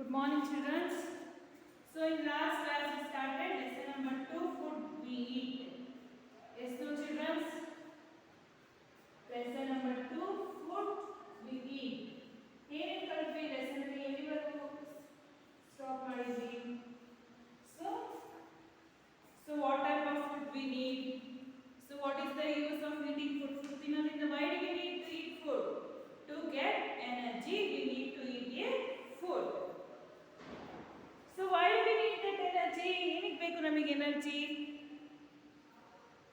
Good morning, children. So, in last class we started lesson number 2, food we eat. Yes, no, children. Lesson number 2, food we eat. ಏನೇನು ಕಲ್ತ್ವಿ lesson ಅಲ್ಲಿ ಎಲ್ಲಿವರೆಗೂ stop ಮಾಡಿದ್ವಿ? So, what type of food we need? So, what is the use of eating food? Food ತಿನ್ನೋದ್ರಿಂದ why do we need to eat food? To get energy, we need to eat a food. So why do we need that energy? ಏನಕ್ಕೆ ಬೇಕು ನಮಗೆ energy?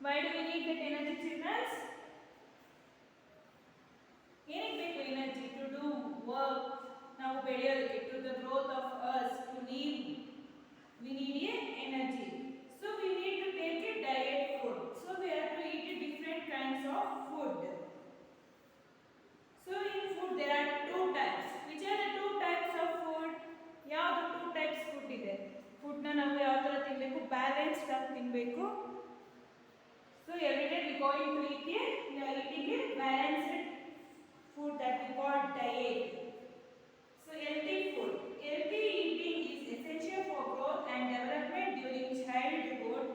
Why do we need that energy, children? ಏನಕ್ಕೆ ಬೇಕು energy? To do work. ನಾವು ಬೆಳೆಯೋದಕ್ಕೆ, to the growth of us, to live. We need a energy. So we need to take a diet food. So we have to eat different kinds of food. So in food there are two types. Which are the two types of food? ಯಾವುದು two types food ಇದೆ? ಫುಡ್ನ ನಾವು ಯಾವ ಥರ ತಿನ್ನಬೇಕು? Balanced ಆಗಿ ತಿನ್ನಬೇಕು. So every day we going to eat eating a balanced food that we call diet. So healthy food. Healthy eating is essential for growth and development during childhood.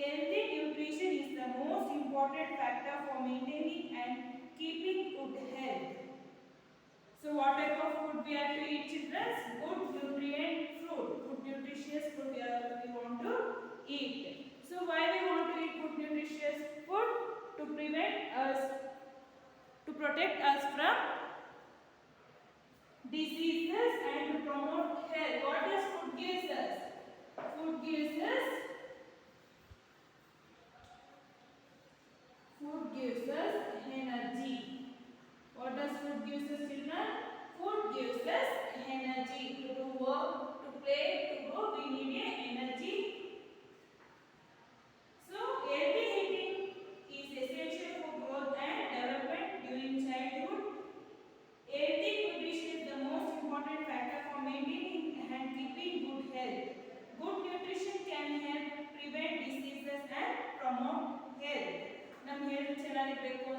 Healthy nutrition is the most important factor for maintaining and keeping good health. So what type of food we have to eat, children? Good nutrient food, good nutritious food we want to eat. So why we want to eat good nutritious food? To prevent us, to protect us from diseases and to promote health. What does food gives us? Food gives us energy. What does food gives us, children? Food gives us energy to do work, to play, to grow. We need a energy. So healthy eating is essential for growth and development during childhood. Healthy nutrition is the most important factor for maintaining and keeping good health. Good nutrition can help prevent diseases and promote health. ನಮ್ಮ health ಚೆನ್ನಾಗಿರಬೇಕು,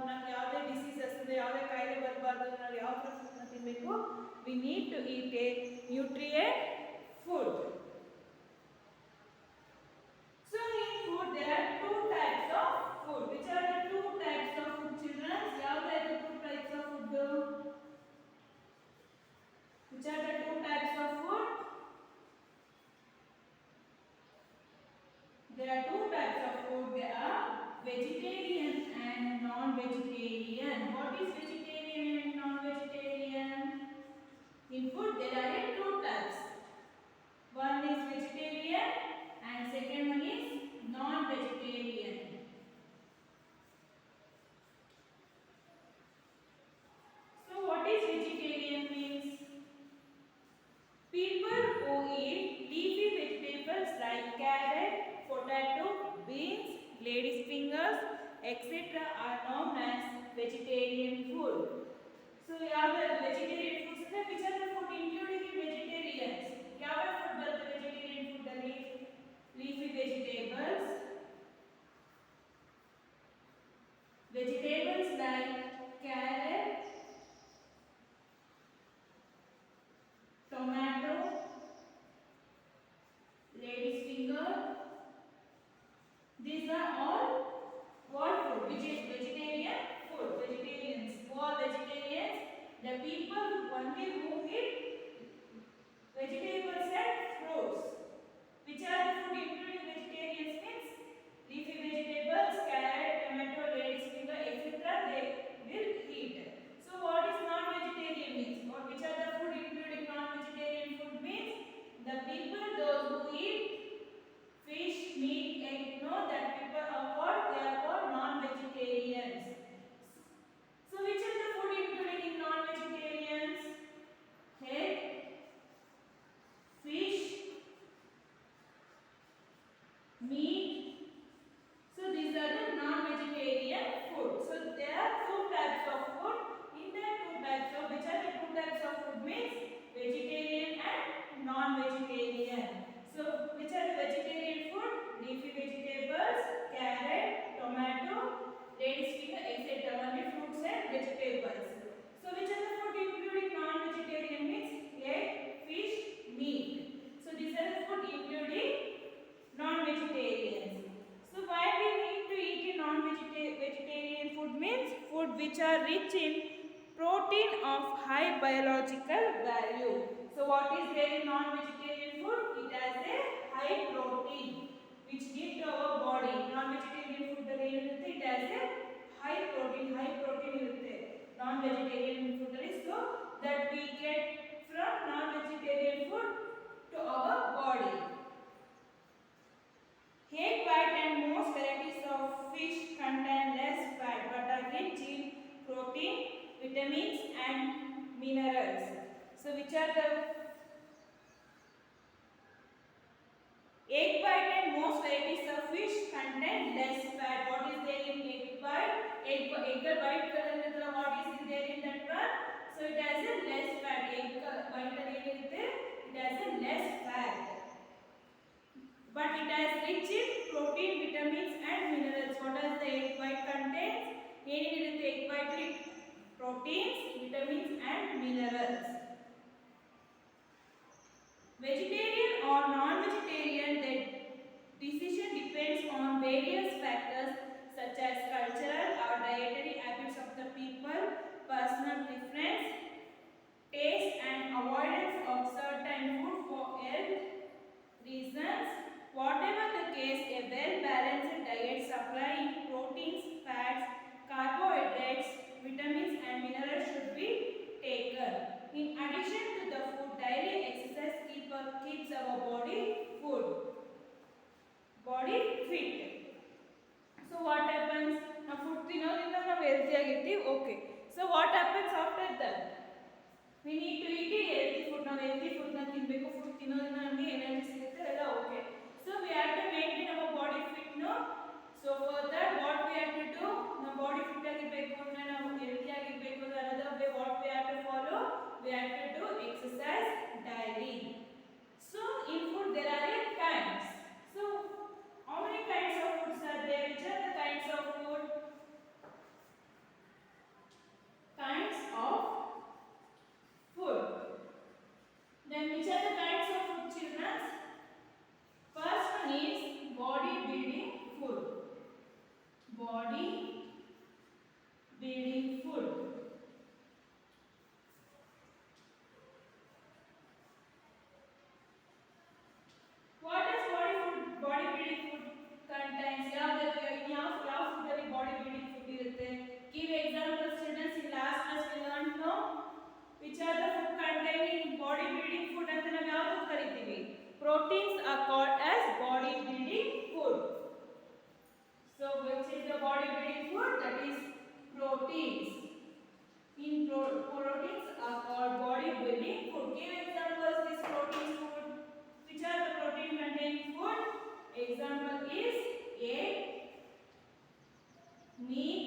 ನಮ್ಗೆ ಯಾವುದೇ diseases ಅಂದರೆ ಯಾವುದೇ ಕಾಯಿಲೆ ಬರಬಾರ್ದು, ನಾವು ಯಾವ ಥರ ಫುಡ್ನ ತಿನ್ನಬೇಕು? We need to eat a nutrient food. So in food there are two types of food. Which are the two types of food, children's? ಯಾವುದಾದ್ರು two types of food? Which are the two types of food? There are two types of food. There are vegetarian and non-vegetarian. What is vegetarian and non-vegetarian? In food there are two types. One is vegetarian and second one is non-vegetarian. So what is vegetarian means? People who eat leafy vegetables like carrot, potato, beans, lady's fingers, etc. are known as vegetarian food. So, vegetarian foods are which are the food including in vegetarians? What food bರುತ್ತೆ vegetarian food ಅಲ್ಲಿ? Leafy vegetables. Vegetables like carrot, tomato, lady's finger. These are all what food? Which is vegetarian food. Vegetarians. Who are vegetarians? The people only who eat vegetables and fruits. Which are the food including vegetarians means? Leafy vegetables, carrot, tomato, lady's finger, etc. they will eat. So what is non-vegetarian means? Or which are the food including non-vegetarian food means? The people those who eat fish, meat, egg, know that people are called, they are called non-vegetarians. So which are the food including in non-vegetarians? rich in protein of high biological value. So what is there in non-vegetarian food? It has a high protein which need to our body. Non-vegetarian food alli irutte, it has a high protein irutte. Non-vegetarian food alli, so that we get from non-vegetarian food to our body. Egg white and most varieties of fish contain less fat but are rich in protein, vitamins and minerals. So which are the egg white and most varieties of fish contain less fat? What is there in egg white? Egg white color, what is there in that one? So it has a less fat. Egg white it has a less fat. But it has rich in protein, vitamins and minerals. What does the egg white contains? Egg white proteins, vitamins and minerals. Vegetarian or non-vegetarian, the decision depends on various factors such as cultural or dietary habits of the people, personal preference, taste and avoidance of certain food for health reasons. Whatever the case, a well-balanced diet supplying proteins, fats, carbohydrates, vitamins and minerals should be taken. In addition to the food, daily exercise keeps our body fit. So what happens? Now food ತಿನ್ನೋದ್ರಿಂದ ನಾವು healthy ಆಗಿರ್ತೀವಿ. Okay. So what happens after that? We need to eat healthy food. ನಾವು healthy food ನ ತಿನ್ನಬೇಕು. Food ತಿನ್ನೋದ್ರಿಂದ ನಮಗೆ energy ಸಿಗುತ್ತೆ ಎಲ್ಲ okay. So we have to maintain our body fit, no? So for that what we have to do? ನಮ್ಮ body fit ಆಗಿರಬೇಕು ಅಂದ್ರೆ ನಾವು healthy ಆಗಿರಬೇಕು ಅಂದ್ರೆ another way what we have to follow? We have to do exercise daily. So in food there are kinds. So how many kinds of foods are there? Which are the kinds of food? Kinds of food. Then which are the kinds of food, children? First one is body building food. Body building food. What does body building food contains? ಯಾವ food ಅಲ್ಲಿ body building food ಇರುತ್ತೆ? Give examples, students. In last class we learned, no? Which are the food containing body building food ಅಂತ ನಾವು ಯಾವುದು ಕರೀತೀವಿ? Proteins are called as body building food. So which is the body building food? That is proteins. Proteins are called body building food. Give examples this protein food. Which are the protein containing food? Example is egg, meat,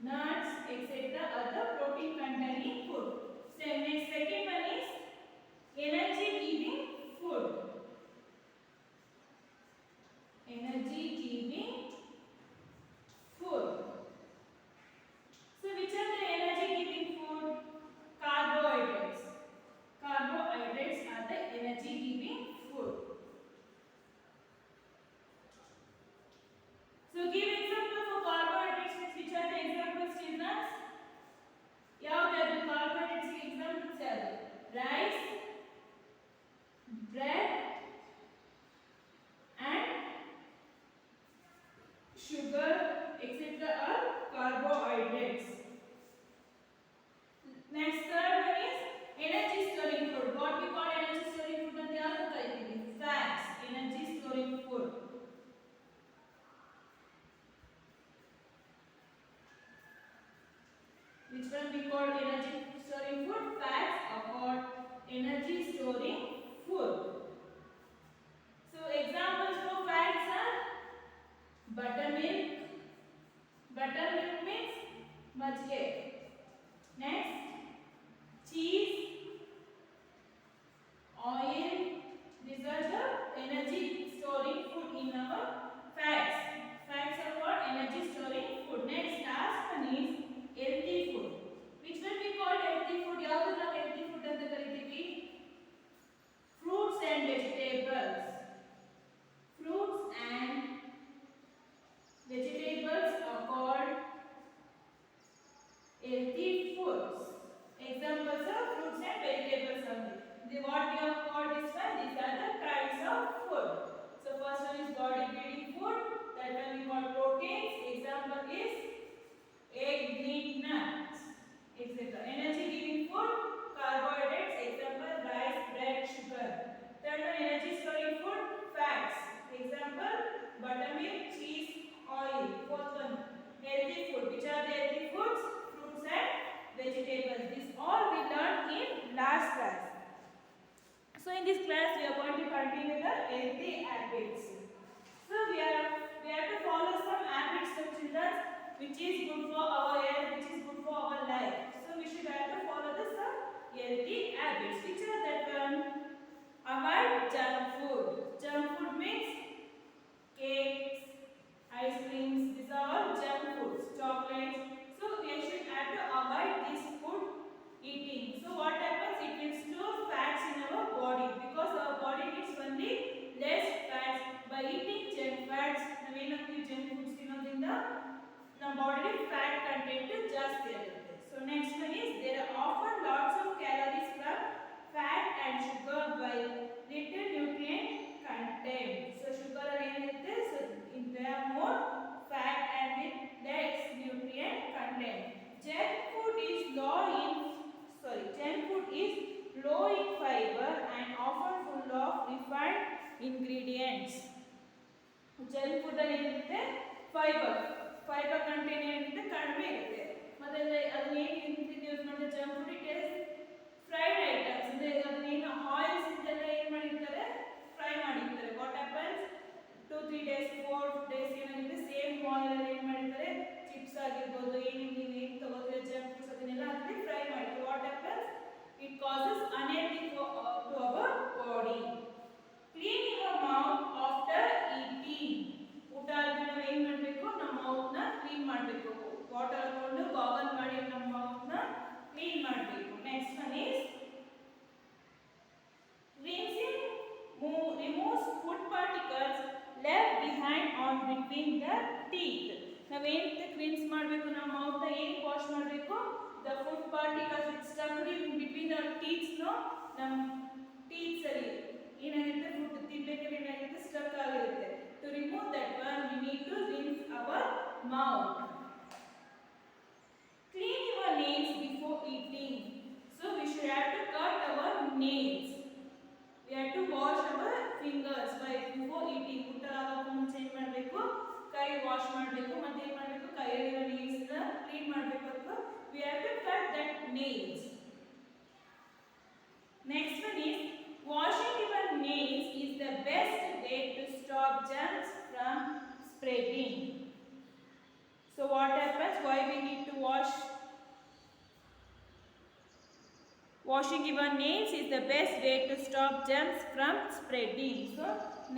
nuts, etc. Other protein containing food. Second one is energy giving food. Energy giving food. So which are the energy giving food? Carbohydrates. Carbohydrates are the energy giving food. So give example for carbohydrates. Which are the examples, children? ಯಾವ್ದು carbohydrates examples ಯಾವುದು? Rice, bread and sugar, etc. are carbohydrates. Next, third one is energy storing food. What we call energy storing food ಅಂತ ಯಾವುದು ಕರೀತೀವಿ? Fats. Energy storing food. Which one we call energy storing food? Fats are called energy storing food. So examples for fats are buttermilk. Buttermilk means majke. Next, cheese, oil. These are the energy storing food in our fats. Fats are called energy storing food. Next, last one is healthy food. Which one we call healthy food? ಯಾವುದು ನಾವು healthy food ಅಂತ ಕರೀತೀವಿ? Fruits and vegetables. Fruits and vegetables healthy foods. Examples of fruits and vegetables only. What we have called this one, these are the kinds of food. So first one is body building food, that one we call proteins. Example is egg, meat, nuts. Example energy giving food, carbohydrates. Example rice, bread, sugar. Third one energy storing food, fats. Example buttermilk, cheese, oil. Fourth one healthy food. Which are the healthy foods? Fruits and vegetables. This all we learned in last class. So in this class we are going to continue the healthy habits. So we have to follow some habits of children which is good for our health, which is good for our life. So we should have to follow the some healthy habits. Which are that one? Avoid junk food. Junk food means cakes, ice creams. These are all junk foods. Chocolates. So we should have to avoid this food eating. So what happens? It will store fats in our body because our body needs only less fats. By eating junk fats, ನಾವೇನಾಗ್ತೀವಿ junk foods ತಿನ್ನೋದ್ರಿಂದ ನಮ್ಮ body fat content ಜಾಸ್ತಿ ಆಗುತ್ತೆ. So next one is there are often lots of calories from fat and sugar while little nutrient content. So sugar ಏನಿರುತ್ತೆ? So there are more fat and with less nutrient content. Junk food is low in fiber and often full of refined ingredients. Junk food ಅಲ್ಲಿ ಏನಿರುತ್ತೆ? Fibre content ಏನಿರುತ್ತೆ? ಕಡಿಮೆ ಇರುತ್ತೆ. ಮತ್ತೆ ಅದನ್ನ ಏನು introduce ಮಾಡಿದ್ರೆ junk food it is fried items. ಅಂದ್ರೆ ಅದನ್ನೇನು ಆಯಿಲ್ಸ್ ಇದೆಲ್ಲ ಏನು ಮಾಡಿರ್ತಾರೆ? ಫ್ರೈ ಮಾಡಿರ್ತಾರೆ. ವಾಟ್ ಹ್ಯಾಪನ್ಸ್ 2-3 days 4 days ಏನಾಗುತ್ತೆ? ಸೇಮ್ ಆಯಿಲ್ ಅಲ್ಲಿ ಏನು ಮಾಡಿರ್ತಾರೆ? ಚಿಪ್ಸ್ ಆಗಿರ್ಬೋದು, ನೀವು ಏನು ತಗೋತೀರ ಜಂಕ್ ಫುಡ್ಸ್ ಅದನ್ನೆಲ್ಲ ಅದರಲ್ಲಿ ಫ್ರೈ ಮಾಡಿರ್ತಾರೆ. What happens? It causes unhealthy to our body. Clean your mouth after eating. ಊಟ ಆದ್ಮೇಲೆ ನಾವು ಏನು ಮಾಡಬೇಕು? ನಮ್ಮ ಮೌತ್ನ ಕ್ಲೀನ್ ಮಾಡಬೇಕು. ವಾಟರ್ ಹಾಕೊಂಡು ಗಾಗಲ್ ಮಾಡಿ ನಮ್ಮ ಮೌತ್ನ ಕ್ಲೀನ್ ಮಾಡಬೇಕು. Next one is rinsing removes food particles left behind on between the teeth. ನಾವೇನು ರಿನ್ಸ್ ಮಾಡಬೇಕು? ನಮ್ಮ ಮೌತ್ನ ಏನು ವಾಶ್ ಮಾಡಬೇಕು? The food particles which stuck in between our teeth, no, ನಮ್ಮ teeth ಅಲ್ಲಿ ಏನಾಗುತ್ತೆ? ಫುಡ್ ತಿನ್ನಬೇಕಾದ್ರೆ ಏನಾಗುತ್ತೆ? ಸ್ಟಕ್ ಆಗಿರುತ್ತೆ. To remove that one, we need to rinse our mouth. Clean your nails before eating. So we should have to cut our nails. We have to wash our fingers before eating. ಊಟ ಆಗೋಕ್ಕೂ ಮುಂಚೆ ಏನು ಮಾಡಬೇಕು? ಕೈ wash ಮಾಡಬೇಕು. ಮತ್ತೆ ಏನು ಮಾಡಬೇಕು? ಕೈಯಲ್ಲಿರೋ ನೀಲ್ಸ್ನ clean ಮಾಡಬೇಕು. ಅಥವಾ we have to cut that nails. Next one is washing your nails is the best way to stop germs from spreading. So what happens? Why we need to wash? Washing your nails is the best way to stop germs from spreading. So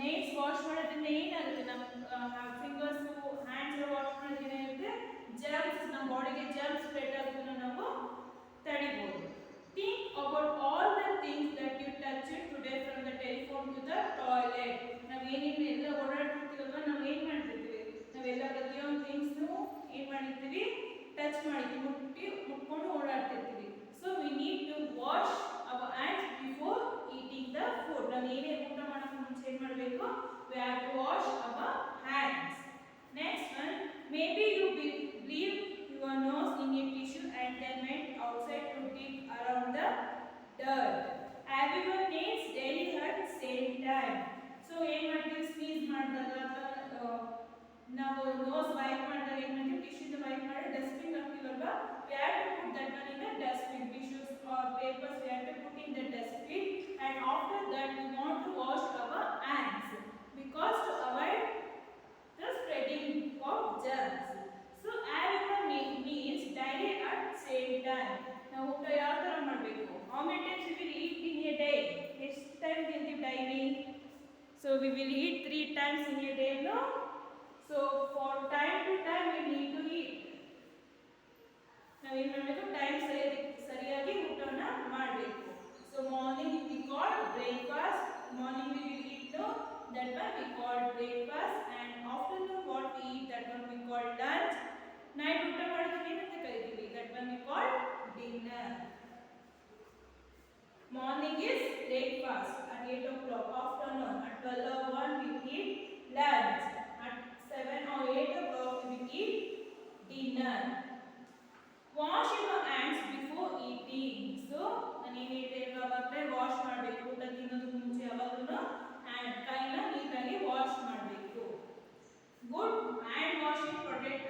nails wash ಮಾಡೋದ್ರಿಂದ ಏನಾಗುತ್ತೆ? ನಮ್ಮ fingers hands wash ಮಾಡೋದ್ರಿಂದ ಏನಾಗುತ್ತೆ? germs ನಮ್ಮ ಬಾಡಿಗೆ germs spread ಆಗೋದನ್ನ ನಾವು ತಡಿಬಹುದು. Think about all the things that you touched today from the telephone to the toilet. ನಾವು ಏನೇನು ಎಲ್ಲ ಓಡಾಡ್ತಿರ್ತೀವಲ್ವ, ನಾವು ಏನು ಮಾಡ್ತಿರ್ತೀವಿ? ನಾವೆಲ್ಲ ಪ್ರತಿಯೊಂದು ಥಿಂಗ್ಸ್ನು ಏನು ಮಾಡಿರ್ತೀವಿ? ಟಚ್ ಮಾಡಿರ್ತೀವಿ, ಮುಟ್ಕೊಂಡು ಓಡಾಡ್ತಿರ್ತೀವಿ. So we need to wash our hands before eating the food. ನಾವು ಏನೇ ಊಟ ಮಾಡೋಕ್ಕೆ ಮುಂಚೆ ಏನು ಮಾಡಬೇಕು? We have to wash our hands. Next one, maybe you leave your nose in a tissue and then went outside to dig around the dirt. Have your nails daily at same time. So ಏನು ಮಾಡ್ತೀವಿ? Sneeze ಮಾಡಿದಾಗ ಅಥವಾ ನಾವು nose wipe ಮಾಡಿದಾಗ ಏನು ಮಾಡ್ತೀವಿ? ಟಿಶ್ಯೂನ wipe ಮಾಡಿ dustbin ಹಾಕ್ತೀವಲ್ವಾ? We have to put that one in the dustbin. Tissues or papers we have to put in the dustbin, and after that we want to wash our hands because to avoid the spreading of germs. So have your meals daily at same time. ನಾವು ಊಟ ಯಾವ ಥರ ಮಾಡಬೇಕು? How many times we will eat in a day? ಎಷ್ಟು time ತಿಂತೀವಿ daily? So we will eat 3 times in a day, no? So for time to time we need to eat. ನಾವೇನು ಮಾಡಬೇಕು? Time ಸರಿಯಾಗಿ ಊಟವನ್ನು ಮಾಡಬೇಕು. So morning we call breakfast. Morning we will eat that one we call breakfast, and afternoon what we eat that one we call lunch. Night ಊಟ ಮಾಡೋದಕ್ಕೆ ಏನಂತ ಕರಿತೀವಿ? That one we Good hand washing protects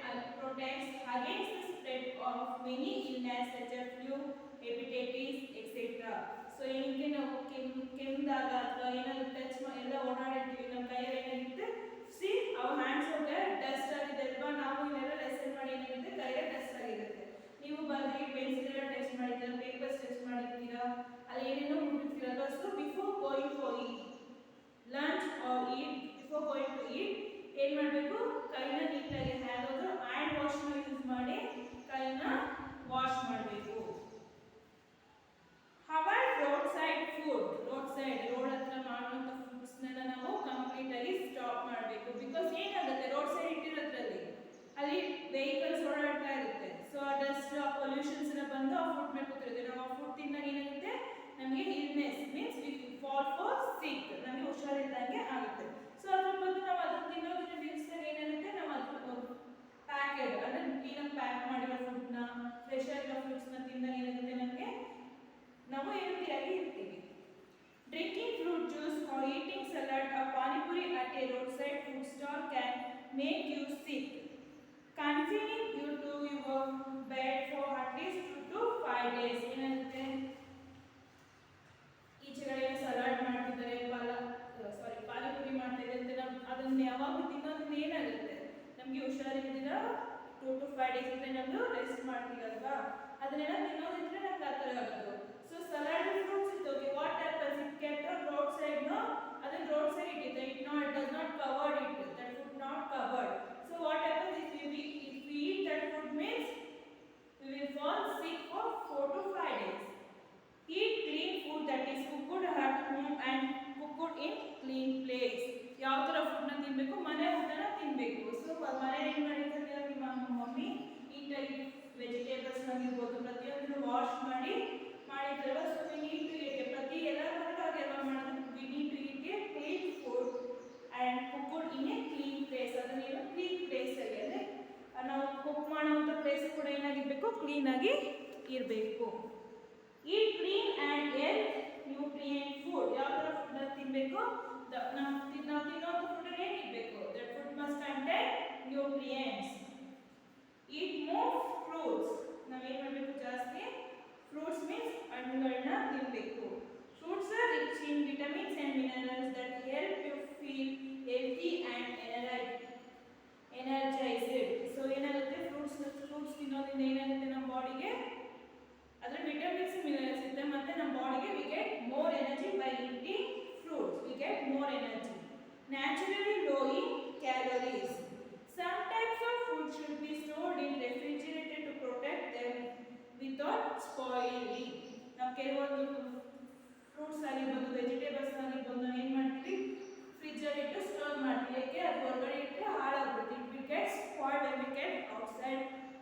against the spread of many illness such as flu, hepatitis, etc. So ಏನಕ್ಕೆ ನಾವು ಕೆಮ್ಮಿದಾಗ ಅಥವಾ ಏನಾದ್ರು touch ಎಲ್ಲ ಓಡಾಡಿರ್ತೀವಿ ನಮ್ಮ ಕೈಯಲ್ಲಿ ಏನಾಗುತ್ತೆ ಸಿ our hands ಹೋಗ ಡಸ್ಟ್ ಆಗಿದೆ ಅಲ್ವಾ ನಾವು ಇದೆಲ್ಲ ಲೆಸನ್ ಮಾಡಿ ಏನಾಗುತ್ತೆ ಕೈಯಲ್ಲಿ ಡಸ್ಟ್ ಆಗಿರುತ್ತೆ ನೀವು ಬಂದು ಪೆನ್ಸಿಲ್ ಎಲ್ಲ ಟಚ್ ಮಾಡಿದ್ದೀರಾ ಪೇಪರ್ಸ್ ಟಚ್ ಮಾಡಿರ್ತೀರಾ ಅಲ್ಲಿ ಏನೇನೋ ಮುಟ್ಟಿರ್ತೀರಲ್ವಾ so before going for lunch or eat before going to eat ಏನು ಮಾಡಬೇಕು ಕೈನ ನೀಟಾಗಿ ಹ್ಯಾಂಡ್ ವಾಶ್ನ ಯೂಸ್ ಮಾಡಿ ಕೈನ ವಾಶ್ ಮಾಡಬೇಕು avoid road side food road ಹತ್ರ ಮಾಡುವಂಥ ಫುಡ್ಸ್ನೆಲ್ಲ ನಾವು ಕಂಪ್ಲೀಟ್ ಆಗಿ ಸ್ಟಾಪ್ ಮಾಡಬೇಕು ಬಿಕಾಸ್ ಏನಾಗುತ್ತೆ ರೋಡ್ ಸೈಡ್ ಇಟ್ಟಿರೋದ್ರಲ್ಲಿ ಅಲ್ಲಿ ವೆಹಿಕಲ್ಸ್ ಓಡಾಡ್ತಾ ಇರುತ್ತೆ ಸೊ ಆ ಡಸ್ಟ್ ಆ ಪೊಲ್ಯೂಷನ್ಸ್ ಎಲ್ಲ ಬಂದು ಆ ಫುಡ್ ಮೇಲೆ ಕೂತಿರುತ್ತೆ ನಾವು ಆ ಫುಡ್ ತಿಂದಾಗ ಏನಾಗುತ್ತೆ ನಮಗೆ illness means we fall for sick ನಮಗೆ ಹುಷಾರಿಲ್ದಂಗೆ ಆಗುತ್ತೆ ಸೊ ಅದ್ರ ಬದಲು ನಾವು ಅದನ್ನ ತಿನ್ನೋದನ್ನ ನಿಲ್ಲಿಸಿದಾಗ ಏನಾಗುತ್ತೆ ನಾವು ಅದ್ರ ಪ್ಯಾಕೆಡ್ ಅಂದರೆ ಕ್ಲೀನಾಗಿ ಪ್ಯಾಕ್ ಮಾಡಿರೋ ಫುಡ್ನ ಫ್ರೆಶ್ ಆಗಿರೋ ಫ್ರೂಟ್ಸ್ನ ತಿಂದಾಗ ಏನಾಗುತ್ತೆ ನಮಗೆ ನಾವು ಹೆಲ್ತಿಯಾಗಿ ಇರ್ತೀವಿ drinking fruit juice or eating salad or pani puri at a roadside food stall can make you sick. Confining you to your bed for at least 2 to 5 days. ಏನಾಗುತ್ತೆ ಈಚೆಗಡೆ ಸಲಾಡ್ ಮಾಡ್ತಿದ್ದಾರೆ ಪಾನಿಪುರಿ ಮಾಡ್ತಿದ್ದಾರೆ ಅಂತ ನಾವು ಅದನ್ನ ಯಾವಾಗ ತಿನ್ನೋದ್ರಿಂದ ಏನಾಗುತ್ತೆ ನಮಗೆ ಹುಷಾರಿಲ್ದಿರ 2 to 5 days ಇದ್ರೆ ನಾವು ರೆಸ್ಟ್ ಮಾಡ್ತೀವಲ್ವಾ ಅದನ್ನೆಲ್ಲ ತಿನ್ನೋದಿದ್ರೆ ನಮ್ಗೆ ಆ ಥರ ಆಗೋದು ಸೊ ಸಲಾಡ್ ಫ್ರೂಟ್ಸ್ ಇದ್ದೋಗಿ what happens it kept on road side no ಅದನ್ನ ರೋಡ್ ಸೈಡ್ ಇಟ್ಟಿದೆ it does not covered it that food not covered so what happens if we eat that food means we will fall sick for 4 to 5 days. Eat clean food that is cooked at home and cooked in clean place. ಯಾವ ಥರ ಫುಡ್ನ ತಿನ್ನಬೇಕು ಮನೆ ಊಟನ ತಿನ್ನಬೇಕು so ಮನೆ ಏನು ಮಾಡಿರ್ತಾರೆ ನಿಮ್ಮ ಮಮ್ಮಿ ನೀಟಾಗಿ ವೆಜಿಟೇಬಲ್ಸ್ ಆಗಿರ್ಬೋದು ಪ್ರತಿಯೊಂದನ್ನು ವಾಶ್ ಮಾಡಿರ್ತಾರಲ್ಲ so we need to eat ಪ್ರತಿ ಎಲ್ಲ ಮನೆಗೆ ಎಲ್ಲ ಮಾಡೋದು we need to eat a clean food and cooked in a clean place ಅದನ್ನೇನು ಕ್ಲೀನ್ ಪ್ಲೇಸಲ್ಲಿ ಅಂದರೆ ನಾವು ಕುಕ್ ಮಾಡುವಂಥ ಪ್ಲೇಸ್ ಕೂಡ ಏನಾಗಿರಬೇಕು ಕ್ಲೀನಾಗಿ ಇರಬೇಕು eat clean and health nutrient food ಯಾವ ಥರ ಫುಡ್ನ ತಿನ್ನಬೇಕು ನಾವು ತಿನ್ನೋಂಥ ಫುಡ್ ಏನಿರಬೇಕು that food must contain nutrients eat more fruits ನಾವೇನು ಮಾಡಬೇಕು ಜಾಸ್ತಿ ಫ್ರೂಟ್ಸ್ ಮೀನ್ಸ್ ಹಣ್ಣುಗಳನ್ನ ತಿನ್ನಬೇಕು fruits are rich in vitamins and minerals that help you feel healthy and energized so ಏನಾಗುತ್ತೆ ಫ್ರೂಟ್ಸ್ ತಿನ್ನೋದ್ರಿಂದ ಏನಾಗುತ್ತೆ ನಮ್ಮ ಬಾಡಿಗೆ ಅದರ ವಿಟಮಿನ್ಸ್ ಮಿನರಲ್ಸ್ ಇರುತ್ತೆ ಮತ್ತು ನಮ್ಮ ಬಾಡಿಗೆ we get more energy by eating fruits we get more energy naturally low in calories some types of food should be stored in refrigerator to protect them without spoiling ನಾವು ಕೆಲವೊಂದು fruits ಆಗಿರ್ಬೋದು vegetables ಆಗಿರ್ಬೋದು ನಾವು ಏನು ಮಾಡ್ತೀವಿ ಫ್ರಿಜ್ಜಲ್ಲಿ ಇಟ್ಟು store ಮಾಡ್ತೀವಿ ಯಾಕೆ ಅದು ಹೊರಗಡೆ ಇಟ್ಟರೆ ಹಾಳಾಗ್ಬಿಡುತ್ತೆ it will get spoiled and we get outside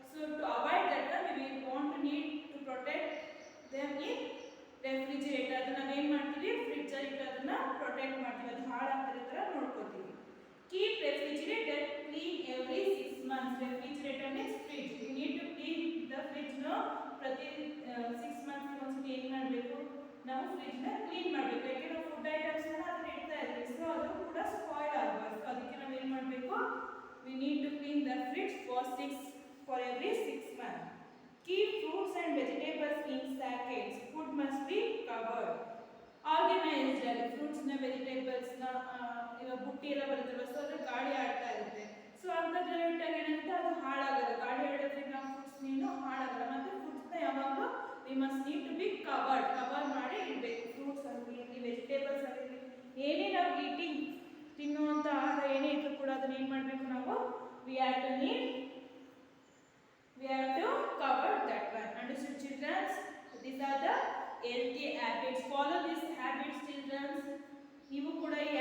so to avoid that we want to need to protect them in refrigerator ಅದನ್ನ ನಾವು ಏನು ಮಾಡ್ತೀವಿ ಫ್ರಿಜ್ಜಲ್ಲಿ ಇಟ್ಟು ಅದನ್ನ ಪ್ರೊಟೆಕ್ಟ್ ಮಾಡ್ತೀವಿ ಅದು ಹಾಳಾಗ್ತಿರೋ ಥರ ನೋಡ್ಕೋತೀವಿ keep refrigerator clean every 6 months refrigerator means fridge you need to clean the ಫ್ರಿಜ್ನ ಪ್ರತಿ 6 months ಒಂದ್ಸತಿ ಏನು ಮಾಡಬೇಕು ನಾವು ಫ್ರಿಜ್ನ ಕ್ಲೀನ್ ಮಾಡಬೇಕು ಯಾಕೆ ನಾವು ಫುಡ್ ಐಟಮ್ಸ್ನ ಅದನ್ನ ಇಡ್ತಾ ಇರ್ತೀವಿ ಸೊ ಅದು ಕೂಡ ಸ್ಪಾಯ್ಲ್ ಆಗಬಾರ್ದು ಅದಕ್ಕೆ ನಾವು ಏನು ಮಾಡಬೇಕು we need to clean the fridge for every 6 months. Keep fruits and vegetables in sachets. Food must be covered. Organized fruits na vegetables na iva butti ella barutalla so adu gaadi aadta irutte so antadella ittaga enagutte adu haalaagalla gaadi aadodrinda fruits neenu haalaagalla matte fruits na yavaglu we must need to be cover ಮಾಡಿ ಇಡಬೇಕು fruits agirli vegetables agirli ಏನೇ ನಾವು eating ತಿನ್ನುವಂಥ ಆಹಾರ ಏನೇ ಇದ್ರೂ ಕೂಡ ಅದನ್ನ ಏನು ಮಾಡಬೇಕು ನಾವು we have to cover that one. Understood children? These are the healthy habits. Follow these habits children. ನೀವು ಕೂಡ ಈ